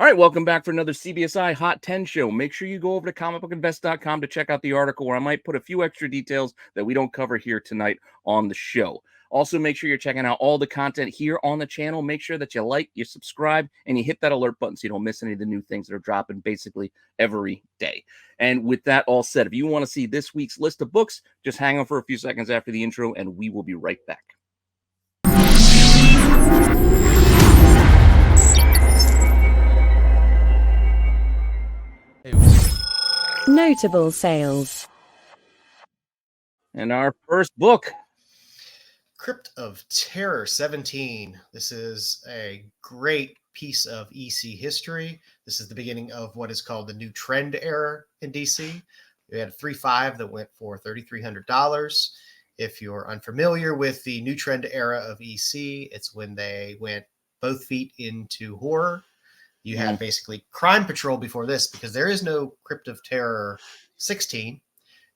right, welcome back for another CBSI Hot 10 show. Make sure you go over to comicbookinvest.com to check out the article where I might put a few extra details that we don't cover here tonight on the show. Also, make sure you're checking out all the content here on the channel. Make sure that you like, you subscribe, and you hit that alert button so you don't miss any of the new things that are dropping basically every day. And with that all said, if you want to see this week's list of books, just hang on for a few seconds after the intro, and we will be right back. Notable sales. And our first book, Crypt of Terror 17. This is a great piece of EC history. This is the beginning of what is called the new trend era in DC. We had a 3.5 that went for $3,300. If you're unfamiliar with the new trend era of EC, it's when they went both feet into horror. You had basically Crime Patrol before this, because there is no Crypt of Terror 16.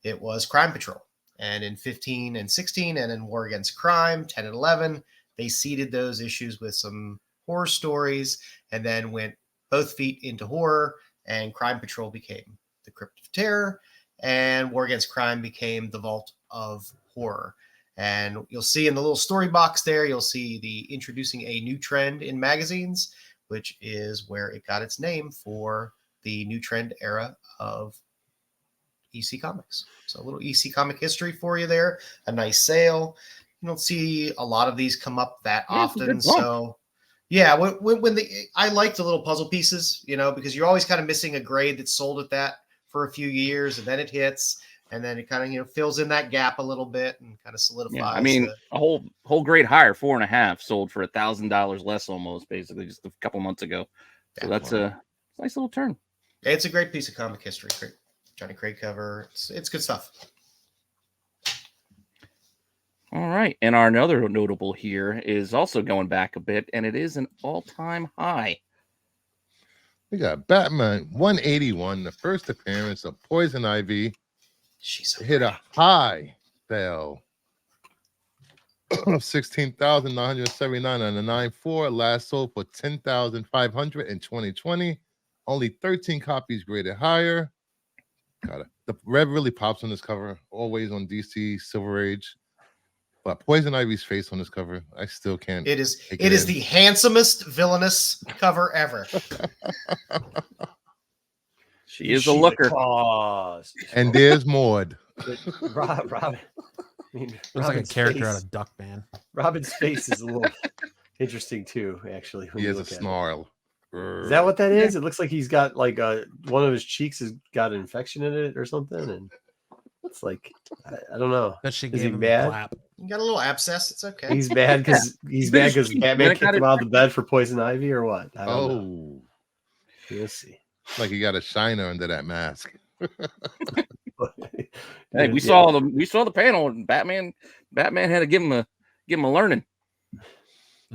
It was Crime Patrol. And in 15 and 16, and in War Against Crime, 10 and 11, they seeded those issues with some horror stories and then went both feet into horror, and Crime Patrol became the Crypt of Terror, and War Against Crime became the Vault of Horror. And you'll see in the little story box there, you'll see the introducing a new trend in magazines, which is where it got its name for the new trend era of EC Comics. So a little EC comic history for you there. A nice sale. You don't see a lot of these come up that often. So yeah, when I like the little puzzle pieces, because you're always kind of missing a grade that's sold at that for a few years, and then it hits, and then it kind of fills in that gap a little bit and kind of solidifies. Yeah, I mean, a whole grade higher, 4.5, sold for $1,000 less almost, basically just a couple months ago. So that's a nice little turn. It's a great piece of comic history. Johnny Craig cover. It's good stuff. All right. And our another notable here is also going back a bit, and it is an all-time high. We got Batman 181, the first appearance of Poison Ivy. She's hit a high sale of $16,979 on the 9.4. Last sold for $10,500 in 2020. Only 13 copies graded higher. Got it. The red really pops on this cover, always on DC Silver Age. But Poison Ivy's face on this cover, I still can't. It is the handsomest villainous cover ever. She is a looker. And there's Maud. Robin. Looks like a character out of Duckman. Robin's face is a little interesting too, actually. He has a snarl. Is that what that is? It looks like he's got like one of his cheeks has got an infection in it or something, and it's like I don't know. That she is he gave him mad? a clap. You got a little abscess. It's okay. He's mad because Batman kicked him out of the bed for Poison Ivy, or what? I don't know. We'll see. Like he got a shiner under that mask. Hey, we saw the panel, and Batman had to give him a learning.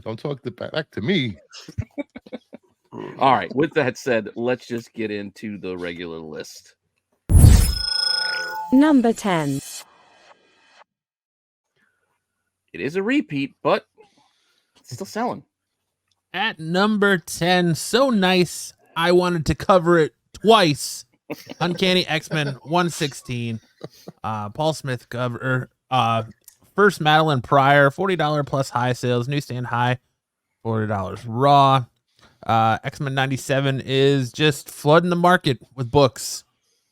Don't talk back to me. All right. With that said, let's just get into the regular list. Number 10. It is a repeat, but it's still selling. At number 10, so nice, I wanted to cover it twice. Uncanny X-Men 116. Paul Smith cover. First Madeline Pryor, $40 plus high sales. Newsstand high, $40 raw. X-Men 97 is just flooding the market with books.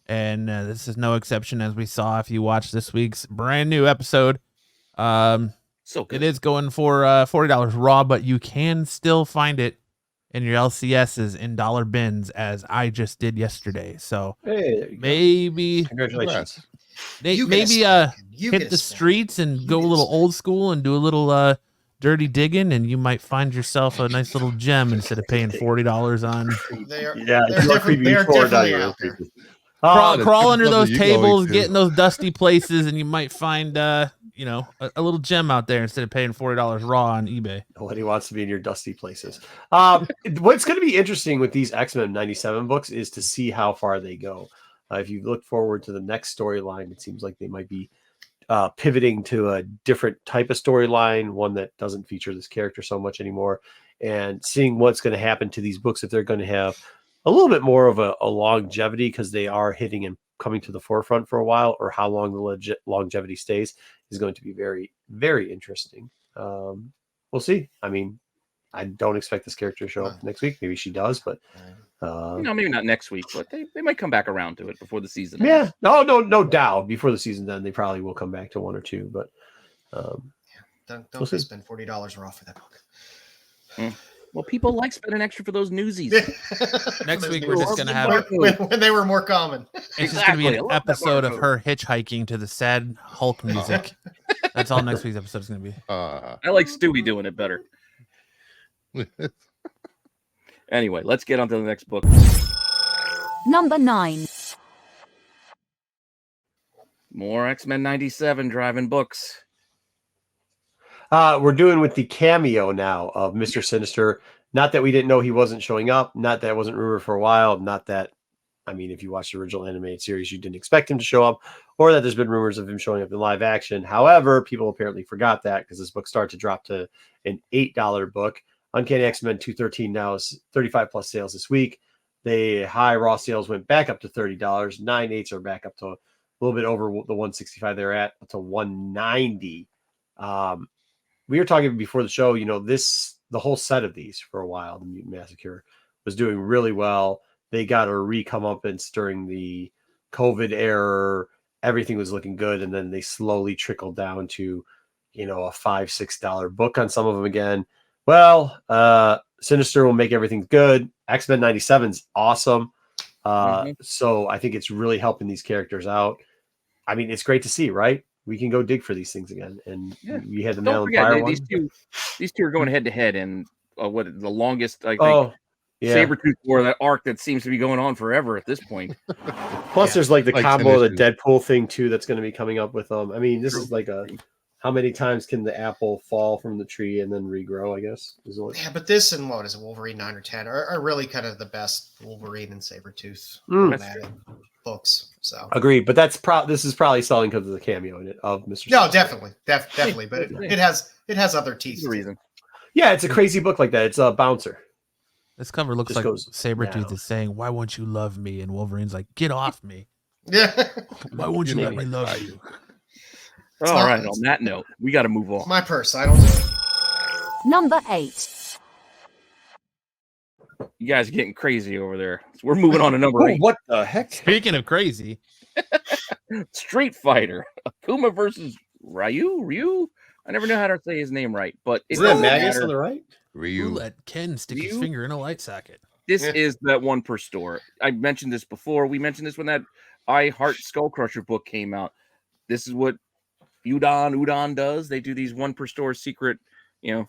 And this is no exception, as we saw if you watch this week's brand new episode. So good. It is going for $40 raw, but you can still find it in your LCSs in dollar bins, as I just did yesterday. So maybe congratulations. Maybe hit the streets and go a little old school and do a little dirty digging, and you might find yourself a nice little gem instead of paying $40 on. They're definitely out there. Crawl under those tables, get in those dusty places, and you might find a little gem out there instead of paying $40 raw on eBay. Nobody wants to be in your dusty places. What's going to be interesting with these X-Men 97 books is to see how far they go. If you look forward to the next storyline, it seems like they might be pivoting to a different type of storyline, one that doesn't feature this character so much anymore, and seeing what's going to happen to these books, if they're going to have a little bit more of a longevity because they are hitting and coming to the forefront for a while, or how long the longevity stays is going to be very, very interesting. We'll see. I mean, I don't expect this character to show up next week. Maybe she does, but maybe not next week, but they might come back around to it before the season yeah, ends. no doubt. Before the season then, they probably will come back to one or two. But Don't we'll see. spend $40 raw for that book. Well, people like spending extra for those newsies. Next week, we're just going to have when they were more common. It's just going to be Exactly. I an love that episode of barcode. her hitchhiking to the sad Hulk music. That's all next week's episode is going to be. I like Stewie doing it better. Anyway, let's get on to the next book. Number 9. More X-Men 97 driving books. we're doing with the cameo now of Mr. Sinister. Not that we didn't know he wasn't showing up. Not that it wasn't rumored for a while. Not that, I mean, if you watched the original animated series, you didn't expect him to show up, or that there's been rumors of him showing up in live action. However, people apparently forgot that because this book started to drop to an $8 book. Uncanny X-Men 213 now is 35 plus sales this week. The high raw sales went back up to $30. 9/8 are back up to a little bit over the 165 they're at, to 190. We were talking before the show, the whole set of these for a while, the Mutant Massacre, was doing really well. They got a recomeuppance during the COVID era. Everything was looking good. And then they slowly trickled down to, a $5, $6 book on some of them again. Well, Sinister will make everything good. X-Men 97 is awesome. So I think it's really helping these characters out. I mean, it's great to see, right? We can go dig for these things again. And we had the Don't Mail and forget, Fire one. these two are going head to head, and what the longest I think Sabretooth War, that arc that seems to be going on forever at this point. Plus, there's like the Like combo of the Sinister. Deadpool thing too that's going to be coming up with them. I mean, this is like how many times can the apple fall from the tree and then regrow? I guess is what. Yeah, but this and what is it, Wolverine 9 or 10 are really kind of the best Wolverine and Sabretooth animated books. So Agreed, but this is probably selling because of the cameo in it of Mr. no, Sinister. definitely, but it has other teeth. That's the reason. Yeah, it's a crazy book like that. It's a bouncer. This cover looks Just like goes Sabretooth down. is saying, "Why won't you love me?" And Wolverine's like, "Get off me. Yeah, Why won't you You let know, me love you?" All right, on that note, we got to move on. my purse. I don't know. Number 8. You guys are getting crazy over there. So we're moving on to number 8. What the heck? Speaking of crazy, Street Fighter. Akuma versus Ryu? I never know how to say his name right, but it Isn't that doesn't Magus matter. on the right? who Ryu. let Ken stick his You? finger in a light socket? This Yeah. is that one per store. I mentioned this before. We mentioned this when that I Heart Skull Crusher book came out. This is what Udon does. They do these one per store secret,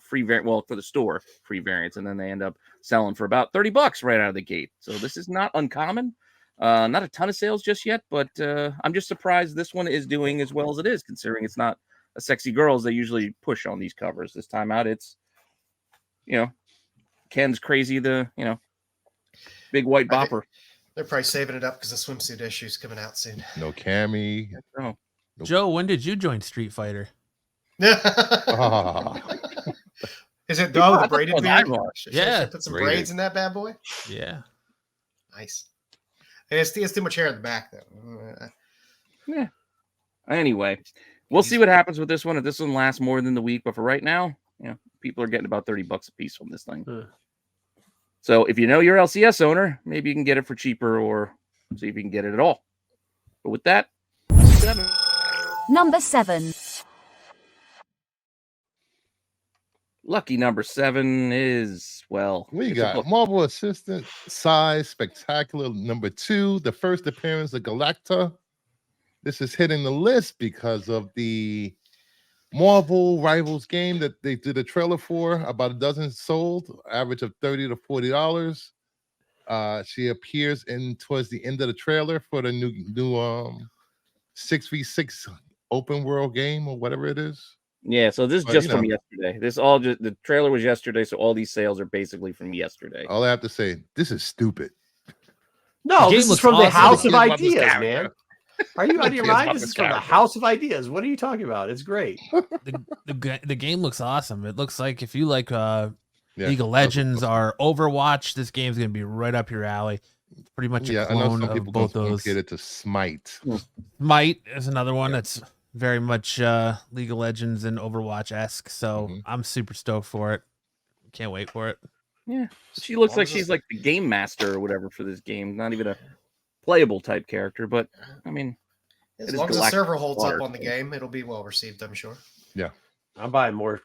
free variant. Well, for the store, free variants, and then they end up selling for about $30 right out of the gate. So this is not uncommon. Not a ton of sales just yet, but I'm just surprised this one is doing as well as it is, considering it's not a sexy girls they usually push on these covers. This time out, it's Ken's crazy, the big white I think- bopper. They're probably saving it up because the swimsuit issue is coming out soon. No Cammy. Oh, Joe, when did you join Street Fighter? Ah, Is it I the thought braided that was beard? Ivar. Should Yeah. I put some Braided. braids in that bad boy? Yeah. Nice. And it's too much hair in the back though. Anyway, we'll see what happens with this one. If this one lasts more than the week, but for right now, people are getting about $30 a piece from this thing. So if you know your LCS owner, maybe you can get it for cheaper, or see if you can get it at all. But with that, 7. Number 7. Lucky number 7 is, well, we it's a got book. Marvel Assistant Size Spectacular number 2, the first appearance of Galacta. This is hitting the list because of the Marvel Rivals game that they did a trailer for. About a dozen sold, average of $30 to $40. She appears towards the end of the trailer for the new 6v6 open world game or whatever it is. Yeah, so this is But, just from yesterday. The trailer was yesterday, so all these sales are basically from yesterday. All I have to say, this is stupid. No, The game this is looks from the awesome. House of Who cares about this Ideas, character? man. Are you out of your Who cares mind? about This this is from the character? House of Ideas. What are you talking about? It's great. The game looks awesome. It looks like if you like Yeah, League of Legends are Overwatch. This game's gonna be right up your alley. It's pretty much a I know clone some of people both gonna those. compare it to Smite. Might is another one Yeah. that's very much League of Legends and Overwatch esque. So Mhm. I'm super stoked for it. Can't wait for it. Yeah. She looks like she's like the game master or whatever for this game. Not even a playable type character, but I mean, As it is long as the Galactic server holds Water, up on the so- game, it'll be well received, I'm sure. I'm buying more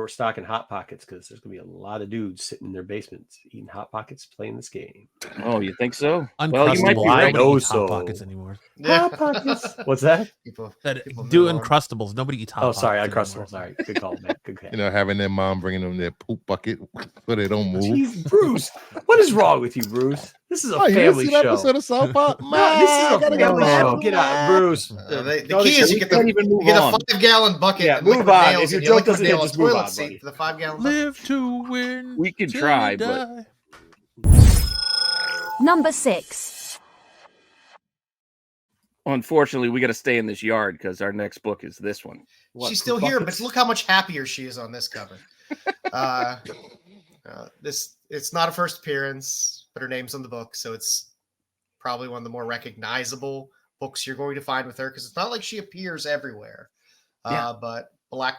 stock in Hot Pockets because there's gonna be a lot of dudes sitting in their basements eating Hot Pockets playing this game. Oh, you think so? Uncrustables. Well, you might be right. Nobody know eats Hot so. Pockets anymore. Hot Pockets. What's that? People That move do on. Uncrustables. Nobody eats Hot Oh, Pockets. sorry, anymore. Uncrustables. All right, good call, man. Good call. You know, having their mom bringing them their poop bucket so they don't move. Jeez, Bruce, what is wrong with you, Bruce? This is a Oh, you didn't family see that show. episode of South Park? No, this is Man, a gotta family go show. on. Get out, Bruce. The Go key is to- you get can't even move you get a on. 5-gallon bucket. Yeah, and move liquid on. nails If your and you joke liquid doesn't hit, nail a just move toilet on, seat buddy. for the 5-gallon bucket. Live to win. We could till try, we but die. Number 6. unfortunately, we got to stay in this yard because our next book is this one. What, She's still poop here, buckets? but look how much happier she is on this cover. It's not a first appearance, but her name's on the book, so it's probably one of the more recognizable books you're going to find with her because it's not like she appears everywhere. Yeah. But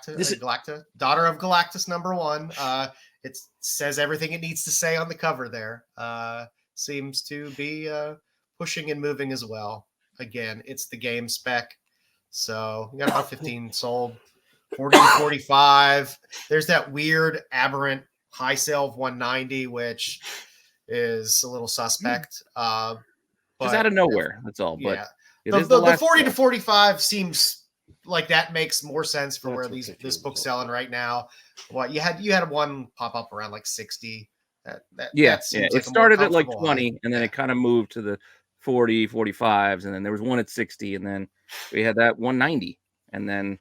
This Galacta, daughter of Galactus #1. It says everything it needs to say on the cover there. Seems to be pushing and moving as well. Again, it's the game spec. So we got about 15 sold, 40 to 45. There's that weird aberrant high sale of 190, which is a little suspect. Just But out of nowhere. That's all. But yeah, it the, is the, the the last 40 to book. 45 seems like that makes more sense for That's where what this 15 book's is. selling right now. What you had one pop up around like 60. Yeah, that seems yeah. like It a more started at like comfortable 20, height. and then Yeah. it kind of moved to the 40, 45s, and then there was one at 60, and then we had that 190, and then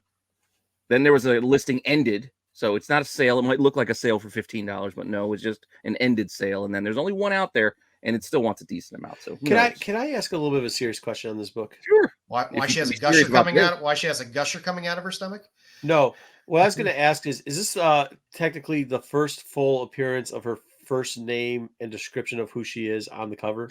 there was a listing ended. So it's not a sale. It might look like a sale for $15, but no, it's just an ended sale. And then there's only one out there, and it still wants a decent amount. So who knows? Can I ask a little bit of a serious question on this book? Sure. Why If she you has a can be serious gusher about coming this. out? Why she has a gusher coming out of her stomach? No. What I was going to ask is this technically the first full appearance of her first name and description of who she is on the cover?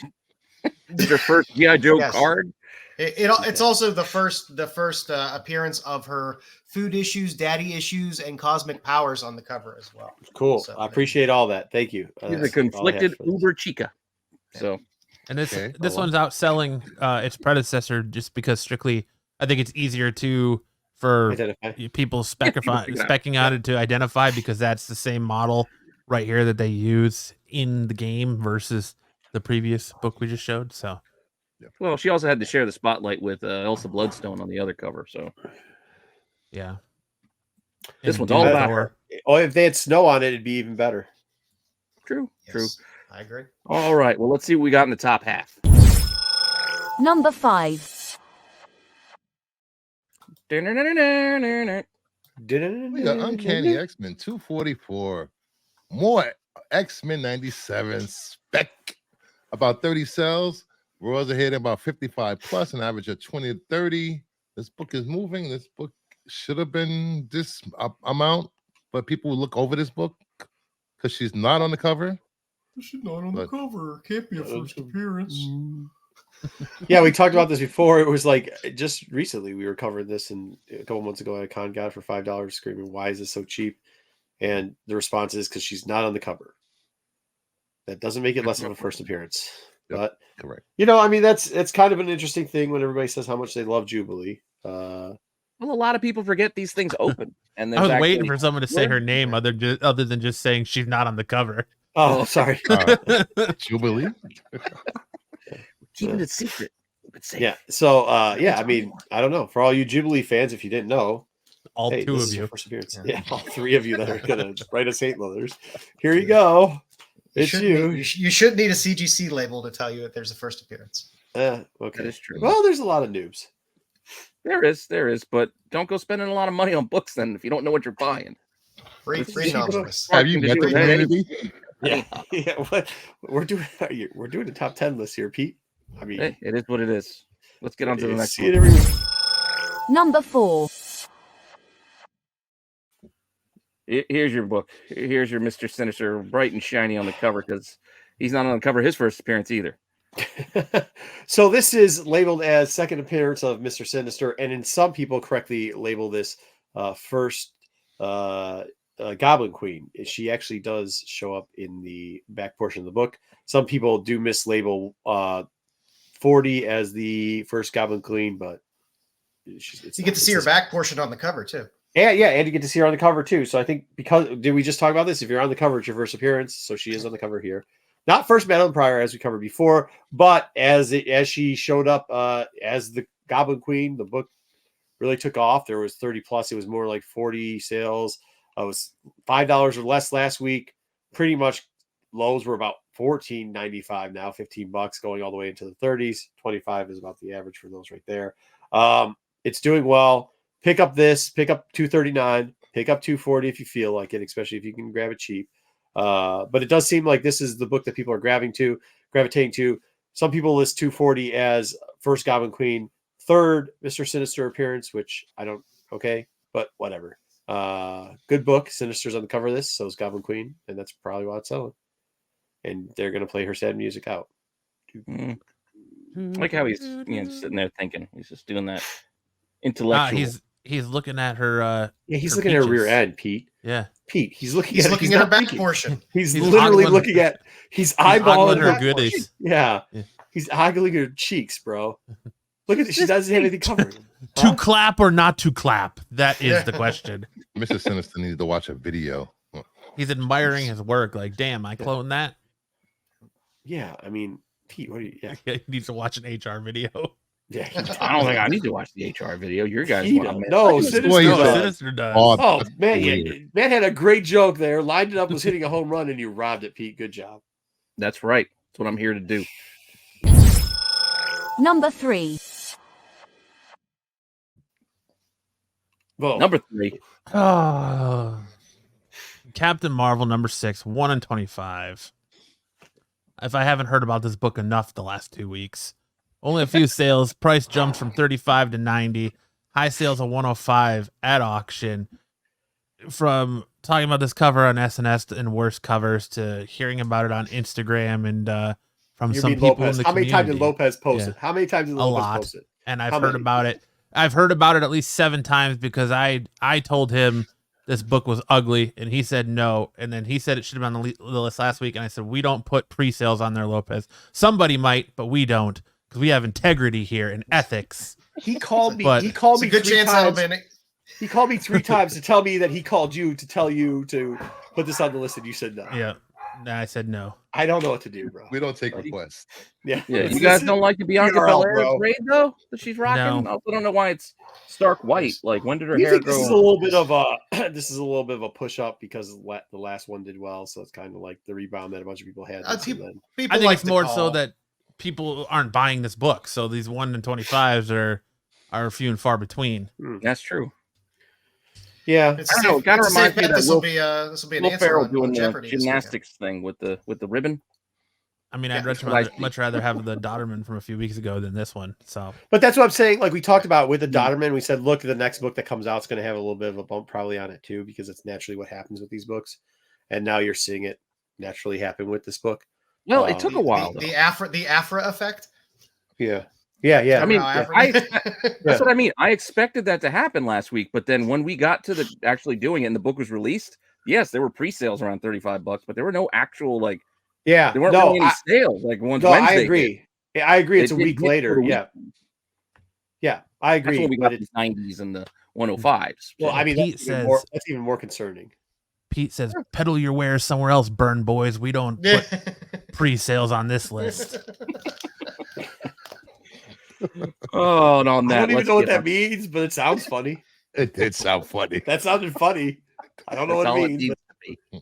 Is your first G.I. Joe Yes. card? It's also the first appearance of her food issues, daddy issues, and cosmic powers on the cover as well. Cool. So- I appreciate all that. Thank you. He's a That's all I have conflicted for this. Uber Chica. So And this Okay. this one's outselling its predecessor just because strictly I think it's easier for Identify. people figure it out. specking out it to identify because that's the same model right here that they use in the game versus the previous book we just showed. So well, she also had to share the spotlight with Elsa Bloodstone on the other cover. So yeah. This And one's all Doom about Thor. her. Oh, if they had snow on it, it'd be even better. True. True. Yes, I agree. All right. Well, let's see what we got in the top half. Number 5. We got Uncanny X-Men 244. More X-Men 97 spec. About 30 cells. Royals are hitting about 55 plus, an average of 20 to 30. This book is moving. This book should have been this amount, but people will look over this book because she's not on the cover. She's not on the cover. Can't be a first appearance. Yeah, we talked about this before. It was like just recently we were covering this, and a couple months ago at a con got it for $5, screaming, "Why is this so cheap?" And the response is because she's not on the cover. That doesn't make it less of a first appearance. Yep. But Correct. I mean, that's kind of an interesting thing when everybody says how much they love Jubilee. Well, a lot of people forget these things open. And I was there's waiting actually- for someone to say her name other than just saying she's not on the cover. Oh, sorry. Jubilee. keeping it secret. Keep it safe. Yeah. So, yeah, I mean, I don't know. For all you Jubilee fans, if you didn't know, All hey, two this of is your you. first appearance. Yeah. Yeah, all three of you that are gonna write us hate letters. Here you go. It's you. You should need a CGC label to tell you that there's a first appearance. That Okay. is true. Well, there's a lot of noobs. There is, but don't go spending a lot of money on books then if you don't know what you're buying. Free It's free cheaper. anonymous. Have you To met do the with that. community? Yeah. Yeah. What we're doing? We're doing a top 10 list here, Pete. I mean, Hey, it is what it is. Let's get on to the you next see it one. every week. Number 4. Here's your book. Here's your Mr. Sinister, bright and shiny on the cover, because he's not on the cover of his first appearance either. So this is labeled as second appearance of Mr. Sinister, and in some people correctly label this first Goblin Queen. She actually does show up in the back portion of the book. Some people do mislabel 40 as the first Goblin Queen, but you get to see her back portion on the cover too. Yeah, and you get to see her on the cover too. So I think did we just talk about this? If you're on the cover, it's your first appearance. So she is on the cover here. Not first Madeline Pryor as we covered before, but as she showed up as the Goblin Queen, the book really took off. There was 30 plus. It was more like 40 sales. It was $5 or less last week. Pretty much lows were about $14.95 now, $15 going all the way into the 30s. 25 is about the average for those right there. It's doing well. Pick up $239, pick up $240 if you feel like it, especially if you can grab it cheap. But it does seem like this is the book that people are gravitating to. Some people list $240 as first Goblin Queen, third Mr. Sinister appearance, which I don't, okay, but whatever. Good book. Sinister's on the cover of this, so is Goblin Queen, and that's probably why it's selling. And they're going to play her sad music out. I like how he's sitting there thinking. He's just doing that intellectual. He's looking at her. He's her looking at her rear peaches. end, Pete. Yeah, Pete. He's looking at her back portion. He's literally ogling- looking at. He's eyeballing her her goodies. Yeah. He's ogling her cheeks, bro. Look at this. She doesn't have anything covered. To clap or not to clap? That is the question. Mr. Sinister needs to watch a video. He's admiring his work. Like, damn, I cloned that. Yeah, I mean, Pete, what are you? Yeah, He needs to watch an HR video. yeah. I don't think I need to watch the HR video. Your guys He want to no, Sinister Sinister does. does. Sinister does. Oh man, weird. man had a great joke there. Lined it up, was hitting a home run, and you robbed it, Pete. Good job. That's right. That's what I'm here to do. Number 3. Well, Number 3. Oh. Captain Marvel number 6, 1 in 25. If I haven't heard about this book enough the last 2 weeks. Only a few sales. Price jumped from 35 to 90. High sales of 105 at auction. From talking about this cover on SNS and worse covers to hearing about it on Instagram and from some people Lopez. in the How many community. times did Lopez post Yeah. it? How many times did A Lopez lot. post it? And I've How heard many? about it. I've heard about it at least 7 times because I told him this book was ugly and he said no. And then he said it should have been on the list last week. And I said, we don't put pre-sales on there, Lopez. Somebody might, but we don't because we have integrity here and ethics. He called me. But- He called me It's a good 3 chance times. that'll be. He called me 3 times to tell me that he called you to tell you to put this on the list, and you said no. Yeah. And I said no. I don't know what to do, bro. We don't take requests. Yeah, Yeah, you guys don't like the Bianca TRL, Belair bro. braid though that she's rocking. No. I also don't know why it's stark white. Like, when did her You hair think this grow? is a little bit of a this is a little bit of a push up because the last one did well, so it's kind of like the rebound that a bunch of people had. People I think like it's to more call- so that people aren't buying this book. So these 1 in 25s are few and far between. That's true. Yeah, It's I don't know, it kinda it's a safe reminds me bet that this will be an Will answer Ferrell on doing the Jeopardy this weekend. gymnastics thing with the ribbon. I mean, Yeah, I'd that's what I think. much rather have the Dodderman from a few weeks ago than this one. So but that's what I'm saying. Like we talked about with the Dodderman, we said, look, the next book that comes out is going to have a little bit of a bump probably on it too, because it's naturally what happens with these books. And now you're seeing it naturally happen with this book. Well, it took a while. The though. Afra effect. Yeah. I mean, How that's what I mean. I expected that to happen last week, but then when we got to the actually doing it and the book was released, yes, there were pre-sales around $35, but there were no actual there weren't really any sales. Like No, Wednesday. I agree. Yeah, I agree. It's a They did week hit later. for a week. Yeah, I That's agree. when we but got these 90s and the 105s. well, I mean, Pete that's even more concerning. Pete says, peddle your wares somewhere else, burn boys. We don't put pre-sales on this list. Oh, and on that, I don't even let's know what get that on- means, but it sounds funny. It did sound funny. That sounded funny. I don't know That's what all it means. needs to be.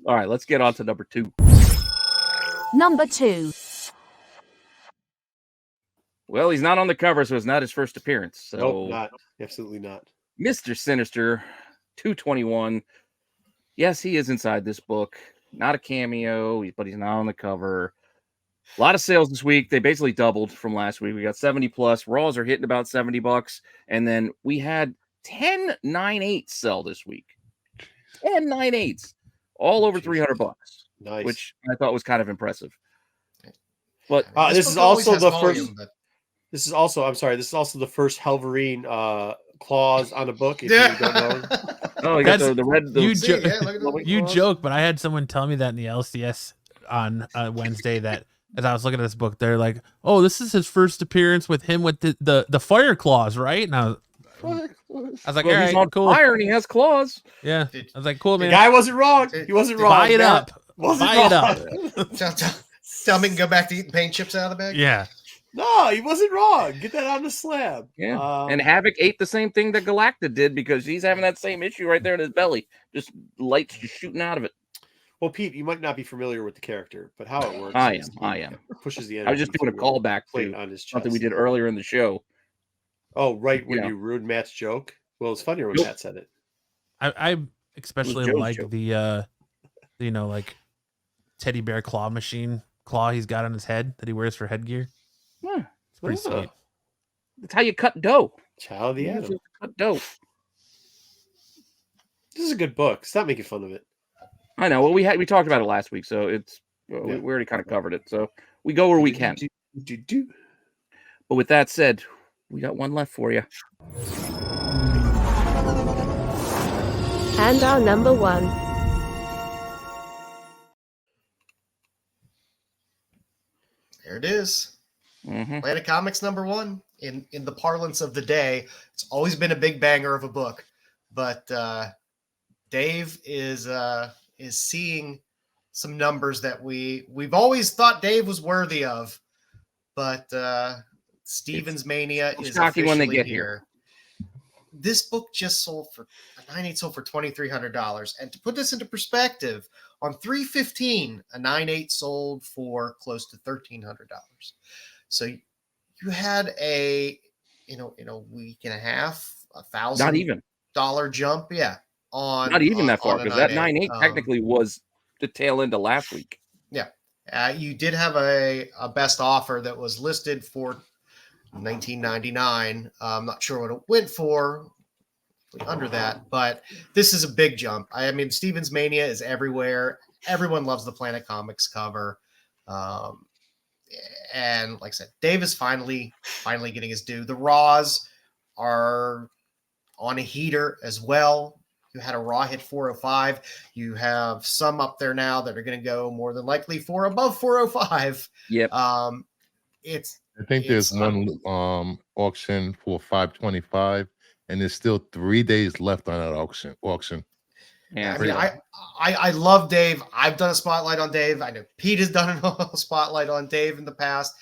All right, let's get on to number 2. Number 2. Well, he's not on the cover, so it's not his first appearance. So Nope, not. Absolutely not. Mr. Sinister, 221. Yes, he is inside this book. Not a cameo, but he's not on the cover. A lot of sales this week. They basically doubled from last week. We got 70 plus. Raws are hitting about $70. And then we had 10.98 sell this week. and 9/8, all over $300, Nice. which I thought was kind of impressive. But this is book always also has the volume, first. but- This is also. I'm sorry. This is also the first Helverine clause on a book. If Yeah. you don't know. oh, you got That's- the red. The, you See, jo- yeah, look at that. You claws. joke, but I had someone tell me that in the LCS on Wednesday that as I was looking at this book, they're like, "Oh, this is his first appearance with him with the fire claws, right?" And I was like, Well, "All he's right, on cool, fire and he has claws. yeah." Did- I was like, "Cool, The man. guy wasn't wrong. He wasn't wrong. Buy it Matt up, wasn't buy it wrong. up." Tell me, go back to eating paint chips out of the bag. Yeah, No, he wasn't wrong. Get that on the slab. Yeah, and Havoc ate the same thing that Galacta did because he's having that same issue right there in his belly, just lights just shooting out of it. Well, Pete, you might not be familiar with the character, but how it works. I is am. he I am. Pushes the. I was just energy doing a to callback plate to on his chest. something we did earlier in the show. Oh, right when Yeah. you ruined Matt's joke. Well, it's funnier when Nope. Matt said it. I especially Joe's like joke. the like teddy bear claw machine claw he's got on his head that he wears for headgear. Yeah, It's pretty Oh. sweet. that's how you cut dough. Child of the You Atom. usually cut dough. This is a good book. Stop making fun of it. I know. Well, we talked about it last week, so it's we already kind of covered it. So we go where we can. Do. But with that said, we got one left for you. And our number one. There it is. Mm-hmm. Planet Comics #1 in the parlance of the day. It's always been a big banger of a book, but Dave is seeing some numbers that we've always thought Dave was worthy of, but Stevens Mania is shocking when they officially get here. This book just sold for a 9/8 sold for $2,300, and to put this into perspective, on 3/15, a 9/8 sold for close to $1,300. So you had in a week and a half, Not even. $1,000 jump, yeah. On Not even that far on a because that 9/8. 9/8 technically was the tail end of last week. You did have a best offer that was listed for $19.99. I'm not sure what it went for under that, but this is a big jump. I mean, Stevens Mania is everywhere. Everyone loves the Planet Comics cover. And like I said, Dave is finally getting his due. The Raws are on a heater as well. You had a Raw hit 405. You have some up there now that are going to go more than likely for above 405. Yep. It's I think there's one auction for 525, and there's still 3 days left on that auction. Yeah. I mean, I love Dave. I've done a spotlight on Dave. I know Pete has done a spotlight on Dave in the past.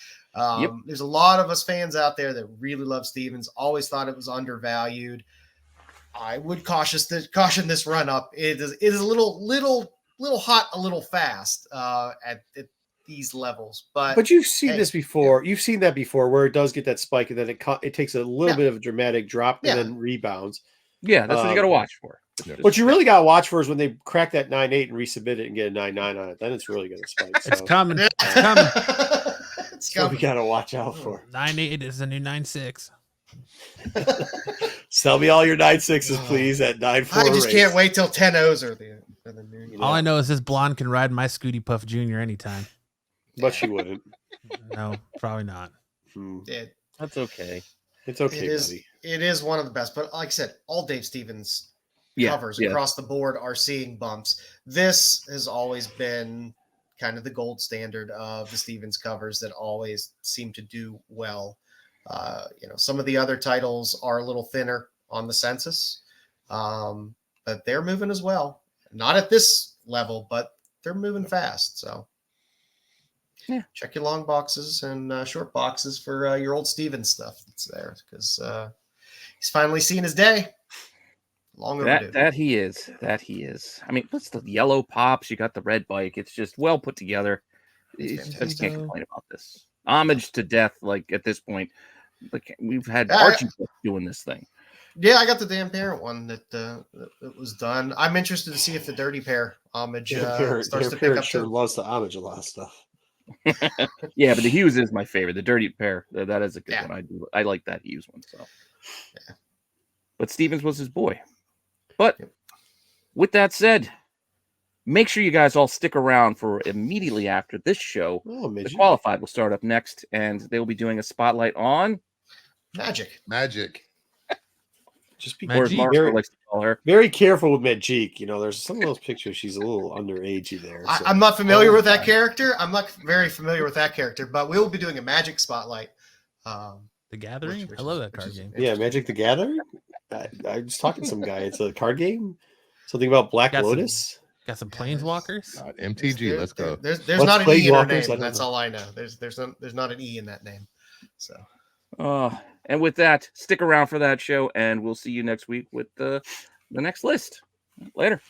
There's a lot of us fans out there that really love Stevens. Always thought it was undervalued. I would caution this run up. It is a little hot, a little fast at these levels. But you've seen hey, this before. You've seen that before, where it does get that spike and then it takes a little bit of a dramatic drop and then rebounds. Yeah, that's what you got to watch for. Yeah. What you really got to watch for is when they crack that 9/8 and resubmit it and get a 9/9 on it. Then it's really going to spike. It's So coming. It's coming. it's so we coming. got to watch out for. 9/8 is the new 9/6. Sell me all your 9/6s, please, at 9/4. I just can't wait till 10-0s are the new. All I know is this blonde can ride my Scooty Puff Jr. anytime. But she wouldn't. No, probably not. That's okay. It's okay, buddy. It is one of the best. But like I said, all Dave Stevens covers across the board are seeing bumps. This has always been kind of the gold standard of the Stevens covers that always seem to do well. Some of the other titles are a little thinner on the census, but they're moving as well. Not at this level, but they're moving fast. So check your long boxes and short boxes for your old Stevens stuff that's there, because he's finally seen his day. Long overdue. That he is. I mean, what's the yellow pops? You got the red bike. It's just well put together. You can't complain about this. Homage to death. Like at this point, like we've had Archie doing this thing. Yeah, I got the Dan Parent one that was done. I'm interested to see if the Dirty Pair homage starts to pick up sure too. loves to homage a lot of stuff. Yeah, but the Hughes is my favorite. The Dirty Pair, that is a good one. I like that Hughes one. So, but Stevens was his boy. But With that said, make sure you guys all stick around for immediately after this show. Oh, The midget. Qualified will start up next, and they will be doing a spotlight on, Magic. Just be or as Magic. Marco likes to call her. very careful with Magic. You know, there's some of those pictures. She's a little underagey there. So. I'm not familiar Oh, with that God. character. I'm not very familiar with that character, but we will be doing a Magic spotlight. The Gathering. Which I love is- that which card is game. Yeah, Magic the Gathering. I was talking to some guy. It's a card game. Something about Black Got some- Lotus. Got some planeswalkers. God, MTG, let's go. There's Let's not an play E in her Walkers, I name. don't That's know. all I know. There's not an E in that name. So And with that, stick around for that show, and we'll see you next week with the next list. Later.